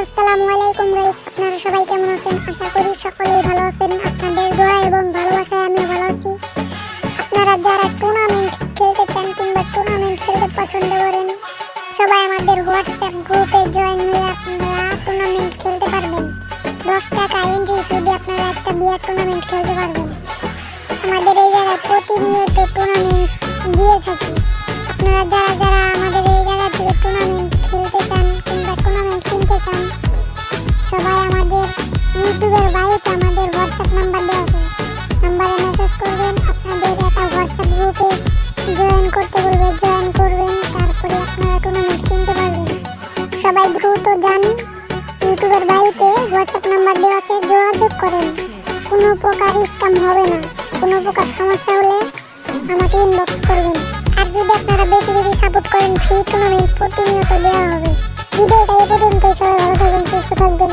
আসসালামু আলাইকুম গাইস, আপনারা সবাই কেমন আছেন? আশা করি সকলেই ভালো আছেন। আপনাদের দোয়া এবং ভালোবাসায় আমিও ভালো আছি। আপনারা যারা টুর্নামেন্ট খেলতে চান কিংবা টুর্নামেন্ট খেলতে পছন্দ করেন, সবাই আমাদের হোয়াটসঅ্যাপ গ্রুপে জয়েন হয়ে আপনারা টুর্নামেন্ট খেলতে পারবেন। 10 টাকা এন্ট্রি ফি দিয়ে আপনারা একটা বিয়ার টুর্নামেন্ট খেলতে পারবেন। আমাদের এই জায়গায় প্রতিনিয়ত টুর্নামেন্ট দিয়ে থাকি। আপনারা যারা আমাদের এই জায়গা থেকে টুর্নামেন্ট খেলতে চান কিংবা টুর্নামেন্ট কিনতে চান, সবাই আমাদের ইউটিউবের বায়োতে আমাদের হোয়াটসঅ্যাপ নাম্বার দেওয়া আছে, নাম্বারে মেসেজ করবেন। আপনাদের একটা হোয়াটসঅ্যাপ গ্রুপে জয়েন করতে বলবে, জয়েন করবেন, তারপরে আপনারা টুর্নামেন্ট কিনতে পারবেন। সবাই দ্রুত যান, ইউটিউবের বায়োতে হোয়াটসঅ্যাপ নাম্বার দেওয়া আছে, যোগাযোগ করেন। কোনো প্রকার স্ক্যাম হবে না। কোনো প্রকার সমস্যা হলে আমাকে ইনবক্স করবেন। আর যদি আপনারা বেশি বেশি সাপোর্ট করেন, ফ্রি টুর্নামেন্ট প্রতিনিয়ত দেওয়া হবে। ভিডিওটা এই পর্যন্ত। সবাই ভালো থাকবেন, সুস্থ থাকবেন।